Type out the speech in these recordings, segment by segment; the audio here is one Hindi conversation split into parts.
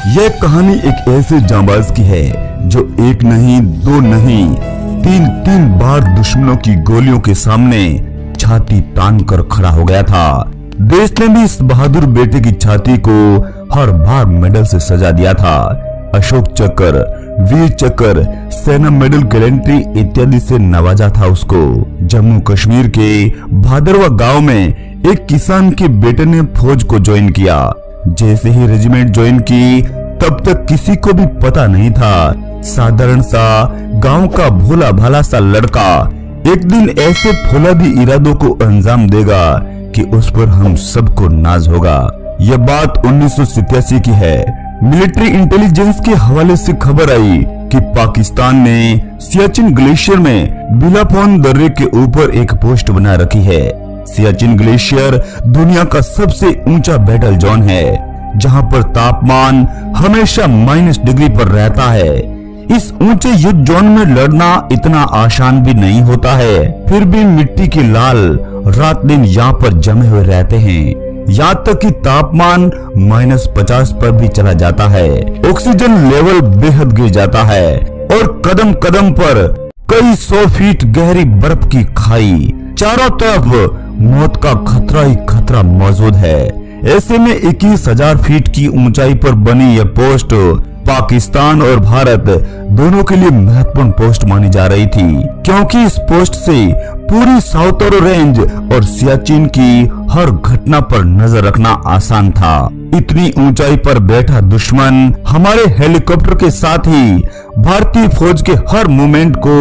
यह कहानी एक ऐसे जांबाज की है जो एक नहीं, दो नहीं, तीन बार दुश्मनों की गोलियों के सामने छाती तान कर खड़ा हो गया था। देश ने भी इस बहादुर बेटे की छाती को हर बार मेडल से सजा दिया था। अशोक चक्र, वीर चक्र, सेना मेडल, गैलेंट्री इत्यादि से नवाजा था उसको। जम्मू कश्मीर के भादरवा गांव में एक किसान के बेटे ने फौज को ज्वाइन किया। जैसे ही रेजिमेंट ज्वाइन की तब तक किसी को भी पता नहीं था, साधारण सा गांव का भोला भाला सा लड़का एक दिन ऐसे फौलादी इरादों को अंजाम देगा कि उस पर हम सबको नाज होगा। यह बात 1987 की है। मिलिट्री इंटेलिजेंस के हवाले से खबर आई कि पाकिस्तान ने सियाचिन ग्लेशियर में बिलापोन दर्रे के ऊपर एक पोस्ट बना रखी है। सियाचिन ग्लेशियर दुनिया का सबसे ऊंचा बैटल जोन है, जहां पर तापमान हमेशा -डिग्री पर रहता है। इस ऊंचे युद्ध जोन में लड़ना इतना आसान भी नहीं होता है। फिर भी मिट्टी के लाल रात दिन यहाँ पर जमे हुए रहते हैं। यहाँ तक कि तापमान -50 पर भी चला जाता है। ऑक्सीजन लेवल बेहद गिर जाता है और कदम कदम पर कई 100 फीट गहरी बर्फ की खाई, चारों तरफ मौत का खतरा ही खतरा मौजूद है। ऐसे में 21,000 फीट की ऊंचाई पर बनी यह पोस्ट पाकिस्तान और भारत दोनों के लिए महत्वपूर्ण पोस्ट मानी जा रही थी, क्योंकि इस पोस्ट से पूरी साउथर रेंज और सियाचिन की हर घटना पर नजर रखना आसान था। इतनी ऊंचाई पर बैठा दुश्मन हमारे हेलीकॉप्टर के साथ ही भारतीय फौज के हर मूवमेंट को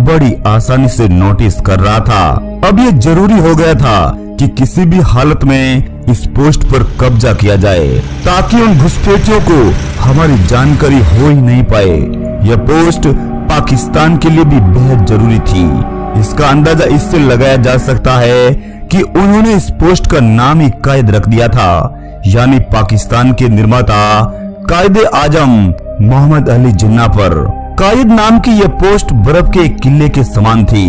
बड़ी आसानी से नोटिस कर रहा था। अब ये जरूरी हो गया था कि किसी भी हालत में इस पोस्ट पर कब्जा किया जाए, ताकि उन घुसपैठियों को हमारी जानकारी हो ही नहीं पाए। यह पोस्ट पाकिस्तान के लिए भी बेहद जरूरी थी। इसका अंदाजा इससे लगाया जा सकता है कि उन्होंने इस पोस्ट का नाम ही कायद रख दिया था, यानी पाकिस्तान के निर्माता कायदे आजम मोहम्मद अली जिन्ना पर। कायद नाम की यह पोस्ट बर्फ के एक किले के समान थी।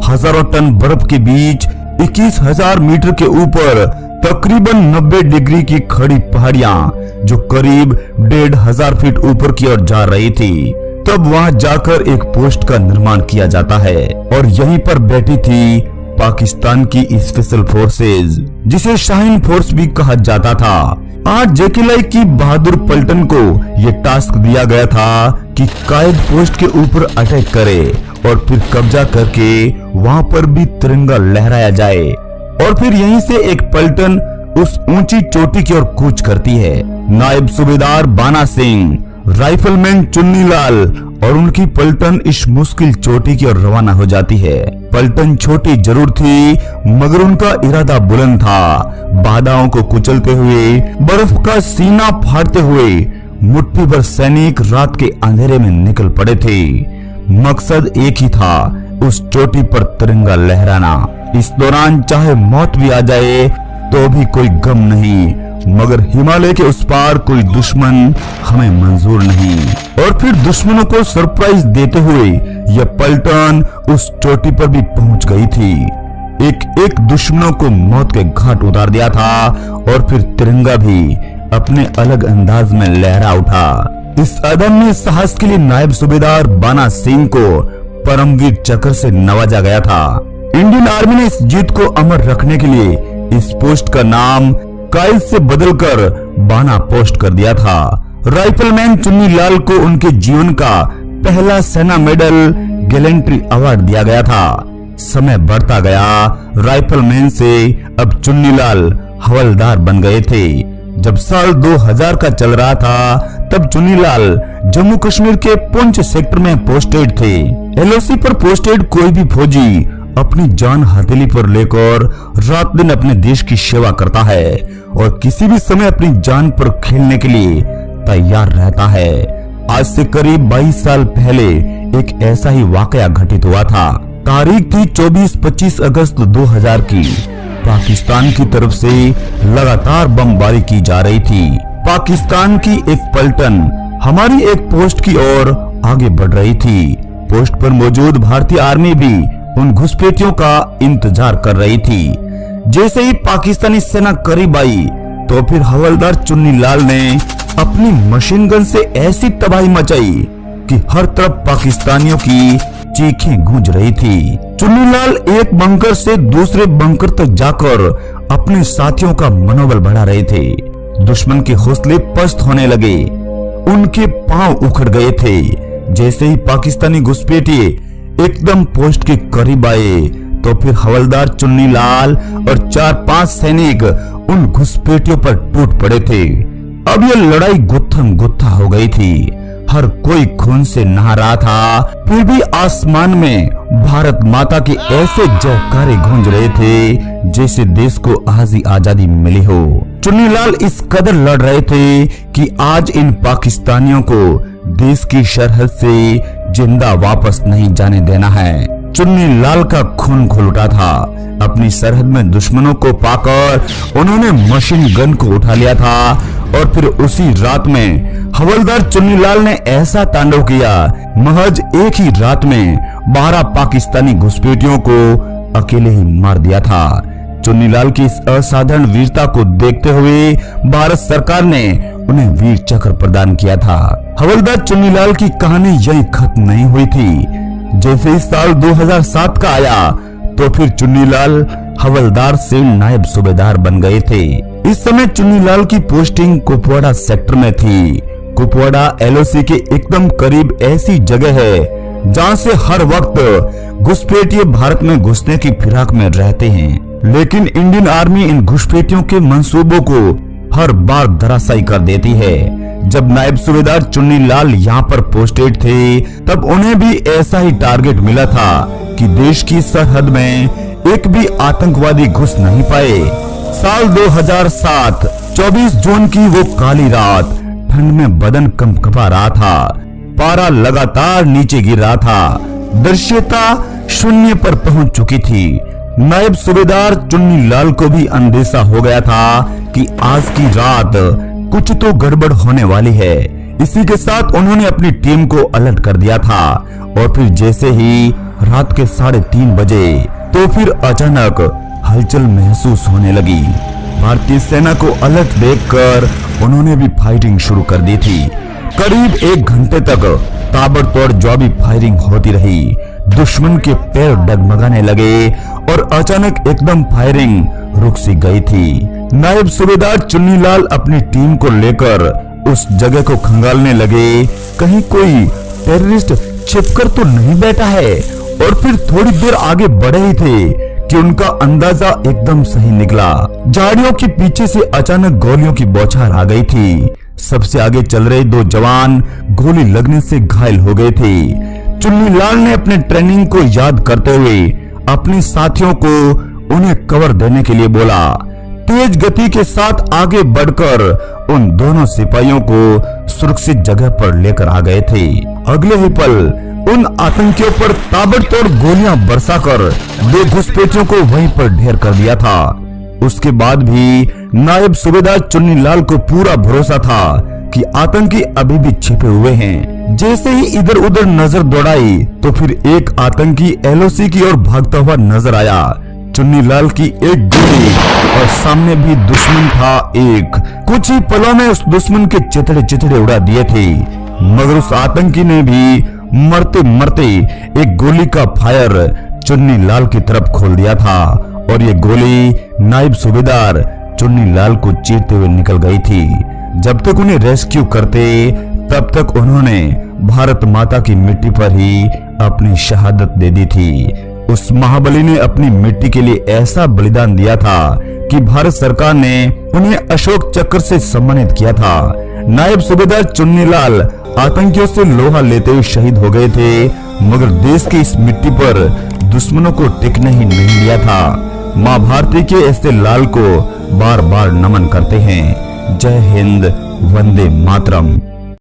हजारों टन बर्फ के बीच 21,000 मीटर के ऊपर तकरीबन 90 डिग्री की खड़ी पहाड़ियां, जो करीब 1,500 फीट ऊपर की ओर जा रही थी। तब वहां जाकर एक पोस्ट का निर्माण किया जाता है और यहीं पर बैठी थी पाकिस्तान की स्पेशल फोर्सेज, जिसे शाहीन फोर्स भी कहा जाता था। आज जेकेलाई की बहादुर पलटन को यह टास्क दिया गया था कि कायद पोस्ट के ऊपर अटैक करे और फिर कब्जा करके वहां पर भी तिरंगा लहराया जाए। और फिर यहीं से एक पलटन उस ऊंची चोटी की ओर कूच करती है। नायब सूबेदार बाना सिंह, राइफलमैन चुन्नी लाल और उनकी पलटन इस मुश्किल चोटी की ओर रवाना हो जाती है। पलटन छोटी जरूर थी, मगर उनका इरादा बुलंद था। बाधाओं को कुचलते हुए, बर्फ का सीना फाड़ते हुए मुट्ठी भर सैनिक रात के अंधेरे में निकल पड़े थे। मकसद एक ही था, उस चोटी पर तिरंगा लहराना। इस दौरान चाहे मौत भी आ जाए तो भी कोई गम नहीं, मगर हिमालय के उस पार कोई दुश्मन हमें मंजूर नहीं। और फिर दुश्मनों को सरप्राइज देते हुए यह पलटन उस चोटी पर भी पहुंच गई थी। एक दुश्मनों को मौत के घाट उतार दिया था और फिर तिरंगा भी अपने अलग अंदाज में लहरा उठा। इस अदम्य साहस के लिए नायब सूबेदार बाना सिंह को परमवीर चक्र से नवाजा गया था। इंडियन आर्मी ने इस जीत को अमर रखने के लिए इस पोस्ट का नाम कायद से बदलकर बाना पोस्ट कर दिया था। राइफलमैन चुन्नी लाल को उनके जीवन का पहला सेना मेडल गैलेंट्री अवार्ड दिया गया था। समय बढ़ता गया, राइफलमैन से अब चुन्नी लाल हवलदार बन गए थे। जब साल 2000 का चल रहा था, तब चुन्नी लाल जम्मू कश्मीर के पुंछ सेक्टर में पोस्टेड थे। एलओसी पर पोस्टेड कोई भी फौजी अपनी जान हथेली पर लेकर रात दिन अपने देश की सेवा करता है और किसी भी समय अपनी जान पर खेलने के लिए तैयार रहता है। आज से करीब 22 साल पहले एक ऐसा ही वाकया घटित हुआ था। तारीख थी 24-25 अगस्त 2000 की। पाकिस्तान की तरफ से लगातार बमबारी की जा रही थी। पाकिस्तान की एक पलटन हमारी एक पोस्ट की ओर आगे बढ़ रही थी। पोस्ट पर मौजूद भारतीय आर्मी भी उन घुसपैठियों का इंतजार कर रही थी। जैसे ही पाकिस्तानी सेना करीब आई तो फिर हवलदार चुन्नी लाल ने अपनी मशीन गन से ऐसी तबाही मचाई कि हर तरफ पाकिस्तानियों की चीखें गूंज रही थी। चुन्नीलाल एक बंकर से दूसरे बंकर तक जाकर अपने साथियों का मनोबल बढ़ा रहे थे। दुश्मन के हौसले पस्त होने लगे, उनके पांव उखड़ गए थे। जैसे ही पाकिस्तानी घुसपैठिए एकदम पोस्ट के करीब आए तो फिर हवलदार चुन्नीलाल और 4-5 सैनिक उन घुसपैठियों पर टूट पड़े थे। अब यह लड़ाई गुत्थम गुत्था हो गई थी, हर कोई खून से नहा रहा था। फिर भी आसमान में भारत माता के ऐसे जयकारे गूंज रहे थे जैसे देश को आज ही आजादी मिली हो। चुन्नीलाल इस कदर लड़ रहे थे कि आज इन पाकिस्तानियों को देश की सरहद से जिंदा वापस नहीं जाने देना है। चुन्नीलाल का खून खौल उठा था। अपनी सरहद में दुश्मनों को पाकर उन्होंने मशीन गन को उठा लिया था और फिर उसी रात में हवलदार चुन्नीलाल ने ऐसा तांडव किया, महज एक ही रात में 12 पाकिस्तानी घुसपैठियों को अकेले ही मार दिया था। चुन्नीलाल की इस असाधारण वीरता को देखते हुए भारत सरकार ने उन्हें वीर चक्र प्रदान किया था। हवलदार चुन्नीलाल की कहानी यही खत्म नहीं हुई थी। जैसे इस साल 2007 का आया तो फिर चुन्नीलाल हवलदार से नायब सूबेदार बन गए थे। इस समय चुन्नीलाल की पोस्टिंग कुपवाड़ा सेक्टर में थी। कुपवाड़ा LOC के एकदम करीब ऐसी जगह है जहां से हर वक्त घुसपैठिए भारत में घुसने की फिराक में रहते हैं, लेकिन इंडियन आर्मी इन घुसपैठियों के मंसूबों को हर बार धराशायी कर देती है। जब नायब सूबेदार चुन्नीलाल यहाँ पर पोस्टेड थे तब उन्हें भी ऐसा ही टारगेट मिला था कि देश की सरहद में एक भी आतंकवादी घुस नहीं पाए। साल 2007 24 जून की वो काली रात, ठंड में बदन कंपकपा रहा था, पारा लगातार नीचे गिर रहा था, दृश्यता शून्य पर पहुंच चुकी थी। नायब सूबेदार चुन्नीलाल को भी अंदेशा हो गया था कि आज की रात कुछ तो गड़बड़ होने वाली है। इसी के साथ उन्होंने अपनी टीम को अलर्ट कर दिया था और फिर जैसे ही रात के 3:30 बजे तो फिर अचानक हलचल महसूस होने लगी। भारतीय सेना को अलर्ट देखकर उन्होंने भी फायरिंग शुरू कर दी थी। करीब 1 घंटे तक ताबड़तोड़ जवाबी फायरिंग होती रही। दुश्मन के पैर डगमगाने लगे और अचानक एकदम फायरिंग रुक सी गई थी। नायब सूबेदार चुन्नीलाल अपनी टीम को लेकर उस जगह को खंगालने लगे, कहीं कोई टेररिस्ट छिपकर तो नहीं बैठा है। और फिर थोड़ी देर आगे बढ़े ही थे कि उनका अंदाजा एकदम सही निकला। झाड़ियों के पीछे से अचानक गोलियों की बौछार आ गई थी। सबसे आगे चल रहे 2 जवान गोली लगने से घायल हो गए थे। चुन्नीलाल ने अपने ट्रेनिंग को याद करते हुए अपने साथियों को उन्हें कवर देने के लिए बोला। तेज गति के साथ आगे बढ़कर उन दोनों सिपाहियों को सुरक्षित जगह पर लेकर आ गए थे। अगले ही पल उन आतंकियों पर ताबड़तोड़ गोलियां बरसाकर 2 घुसपैठियों को वहीं पर ढेर कर दिया था। उसके बाद भी नायब सूबेदार चुन्नीलाल को पूरा भरोसा था कि आतंकी अभी भी छिपे हुए हैं। जैसे ही इधर उधर नजर दौड़ाई तो फिर एक आतंकी LOC की ओर भागता हुआ नजर आया। चुन्नीलाल की एक गोली और सामने भी दुश्मन था एक। कुछ ही पलों में उस दुश्मन के चिथड़े उड़ा दिए थे, मगर उस आतंकी ने भी मरते मरते एक गोली का फायर चुन्नीलाल की तरफ खोल दिया था और ये गोली नायब सूबेदार चुन्नीलाल को चीरते हुए निकल गई थी। जब तक उन्हें रेस्क्यू करते तब तक उन्होंने भारत माता की मिट्टी पर ही अपनी शहादत दे दी थी। उस महाबली ने अपनी मिट्टी के लिए ऐसा बलिदान दिया था कि भारत सरकार ने उन्हें अशोक चक्र से सम्मानित किया था। नायब सूबेदार चुन्नीलाल आतंकियों से लोहा लेते हुए शहीद हो गए थे, मगर देश की इस मिट्टी पर दुश्मनों को टिकने ही नहीं दिया था। माँ भारती के ऐसे लाल को बार बार नमन करते हैं। जय हिंद, वंदे मातरम।